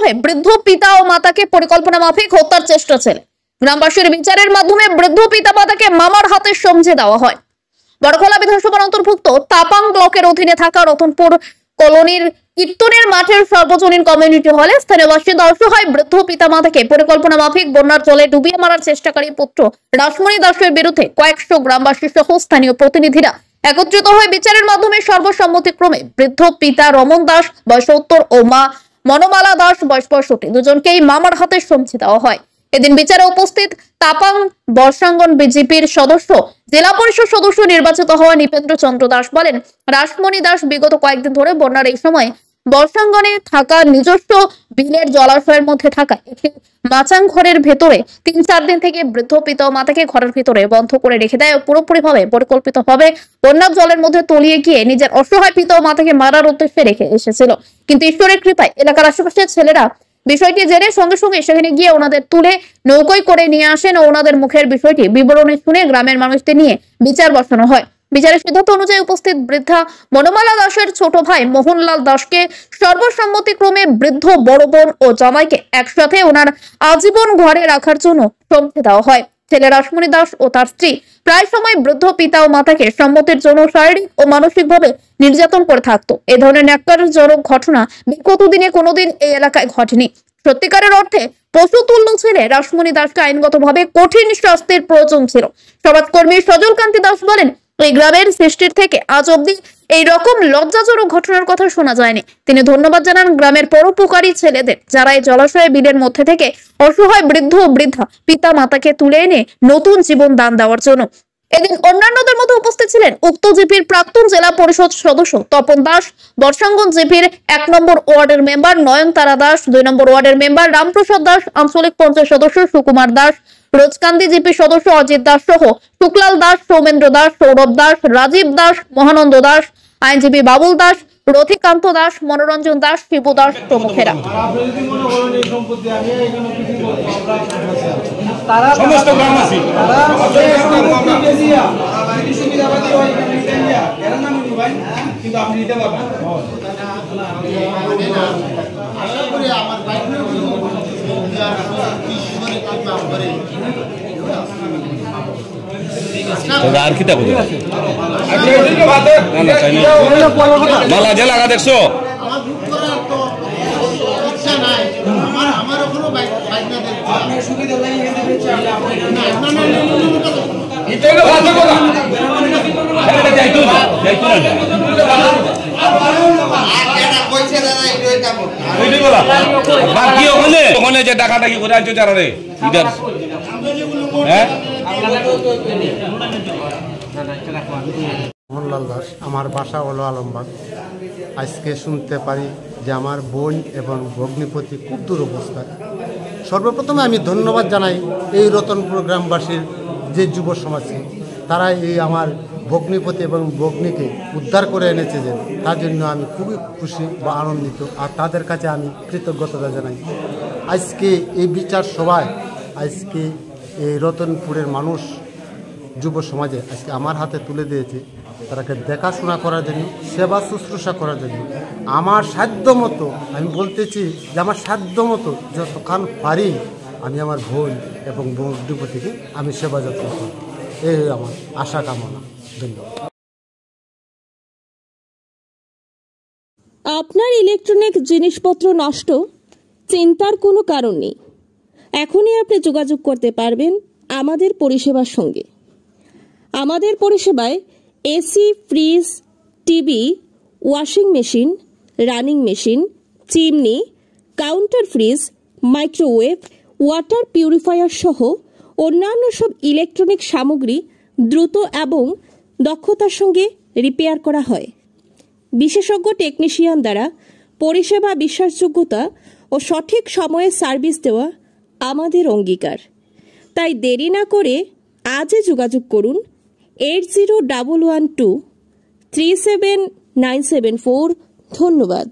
হয়ে বৃদ্ধ পিতা ও মাতাকে পরিকল্পনা মাফিক হত্যার চেষ্টা ছেলে। গ্রামবাসীর বিচারের মাধ্যমে বৃদ্ধ পিতা মাতাকে মামার হাতে সমঝে দেওয়া হয়। বড়খলা বিধানসভার অন্তর্ভুক্ত তাপাং ব্লকের অধীনে থাকা রতনপুর কলোনির কীর্তনের মাঠের সর্বজনীন কমিউনিটি হলে স্থানীয় বাসিন্দা অসহায় বৃদ্ধ পিতা মাতাকে পরিকল্পনা মাফিক বন্যার জলে ডুবিয়ে মারার চেষ্টাকারী পুত্র রাসমণি দাসের বিরুদ্ধে কয়েকশো গ্রামবাসী সহ স্থানীয় প্রতিনিধিরা একত্রিত হয়ে বিচারের মাধ্যমে সর্বসম্মতিক্রমে বৃদ্ধ পিতা রমন দাস বয়স 70 ও মা মনোমালা দাস বয়স 65 দুজনকেই মামার হাতে সমঝে দেওয়া হয়। এদিন বিচারে উপস্থিত তাপাং বর্ষাঙ্গন বিজেপির সদস্য জেলা পরিষদ সদস্য নির্বাচিত হওয়া নিপেন্দ্র চন্দ্র দাস বলেন, রাসমণি দাস বিগত কয়েকদিন ধরে বন্যার এই সময় বর্ষাঙ্গনে থাকা নিজস্ব বিলের জলাশয়ের মধ্যে থাকা একটি মাচাং ঘরের ভেতরে 3-4 দিন থেকে বৃদ্ধ পিতা ও মাতাকে ঘরের ভিতরে বন্ধ করে রেখে দেয়। পুরোপুরিভাবে পরিকল্পিতভাবে বন্যার জলের মধ্যে তলিয়ে গিয়ে নিজের অসহায় পিতা ও মাতাকে মারার উদ্দেশ্যে রেখে এসেছিল। কিন্তু ঈশ্বরের কৃপায় এলাকার আশেপাশের ছেলেরা বিষয়টি জেনে সঙ্গে সঙ্গে সেখানে গিয়ে ওনাদের তুলে নৌকোয় করে নিয়ে আসেন ও ওনাদের মুখের বিষয়টি বিবরণী শুনে গ্রামের মানুষদের নিয়ে বিচার বসানো হয়। বিচারের সিদ্ধান্ত অনুযায়ী উপস্থিত বৃদ্ধা মনোমালা দাসের ছোট ভাই মোহনলাল দাসকে সর্বসম্মতিক্রমে বৃদ্ধ বড় বোন ও জামাইকে একসাথে ওনার আজীবন ঘরে রাখার জন্য সমঝে দেওয়া হয়। ছেলে রাসমণি দাস ও তার স্ত্রী প্রায় সময় বৃদ্ধ পিতা ও মাতাকে সম্মতির জন্য শারীরিক ও মানসিকভাবে নির্যাতন করে থাকতো। এ ধরনের ন্যাক্কারজনক ঘটনা বিগত দিনে কোনোদিন এই এলাকায় ঘটেনি। সত্যিকারের অর্থে পশুতুল্য ছেলে রাসমণি দাসকে আইনগতভাবে কঠিন শাস্তির প্রয়োজন ছিল। সমাজকর্মী সজলকান্তি দাস বলেন, এই গ্রামের সৃষ্টির থেকে আজ অব্দি এই রকম লজ্জাজনক ঘটনার কথা শোনা যায়নি। তিনি ধন্যবাদ জানান গ্রামের পরোপকারী ছেলেদের, যারা এই জলাশয় বিলের মধ্যে থেকে অসহায় বৃদ্ধ ও বৃদ্ধা পিতা মাতাকে তুলে এনে নতুন জীবন দান দেওয়ার জন্য। এদিন অন্যান্যদের মধ্যে উপস্থিত ছিলেন উক্ত জিপির প্রাক্তন জেলা পরিষদ সদস্য তপন দাস, বর্ষাঙ্গন জিপির 1 নম্বর ওয়ার্ডের মেম্বার নয়নতারা দাস, 2 নম্বর ওয়ার্ডের মেম্বার রামপ্রসাদ দাস, আঞ্চলিক পঞ্চায়েত সদস্য সুকুমার দাস, রোজকান্দি জিপি সদস্য অজিত দাস সহ শুক্লাল দাস, সৌমেন্দ্র দাস, সৌরভ দাস, রাজীব দাস, মহানন্দ দাস, আইনজীবী বাবুল দাস, রথিকান্ত দাস, মনোরঞ্জন দাস, শিবু দাস প্রমুখেরা। সমস্ত গ্রামবাসী আর কি মালা যে লাগা দেখছো বাকি ওখানে যে ডাকাডাকি করে আসছো যারা রে মোহনলাল দাস, আমার বাসা হলো আলমবাগ। আজকে শুনতে পারি যে আমার বোন এবং ভগ্নিপতি খুব দুরবস্থায়। সর্বপ্রথমে আমি ধন্যবাদ জানাই এই রতনপুর গ্রামবাসীর যে যুব সমাজকে, তারা এই আমার ভগ্নিপতি এবং ভগ্নিকে উদ্ধার করে এনেছে, যে তার জন্য আমি খুবই খুশি বা আনন্দিত, আর তাদের কাছে আমি কৃতজ্ঞতা জানাই। আজকে এই বিচার সভায় আজকে এই রতনপুরের মানুষ যুব সমাজে আজকে আমার হাতে তুলে দিয়েছে, তারাকে দেখাশোনা করার জন্য, সেবা শুশ্রূষা করার জন্য। আমার সাধ্য মতো আমি বলতেছি যে আমার সাধ্য মতো যতক্ষণ পারি আমি আমার বোন এবং ভগ্নিপতিকে আমি সেবা যত্ন করি, এই আমার আশা কামনা। ধন্যবাদ। আপনার ইলেকট্রনিক জিনিসপত্র নষ্ট, চিন্তার কোনো কারণ নেই। এখনই আপনি যোগাযোগ করতে পারবেন আমাদের পরিষেবার সঙ্গে। আমাদের পরিষেবায় AC, fridge, TV, washing machine, running machine, chimney, counter fridge, microwave, water purifier সহ অন্যান্য সব ইলেকট্রনিক সামগ্রী দ্রুত এবং দক্ষতার সঙ্গে রিপেয়ার করা হয়। বিশেষজ্ঞ টেকনিশিয়ান দ্বারা পরিষেবা বিশ্বাসযোগ্যতা ও সঠিক সময়ে সার্ভিস দেওয়া আমাদের অঙ্গীকার। তাই দেরি না করে আজই যোগাযোগ করুন 8011237974। ধন্যবাদ।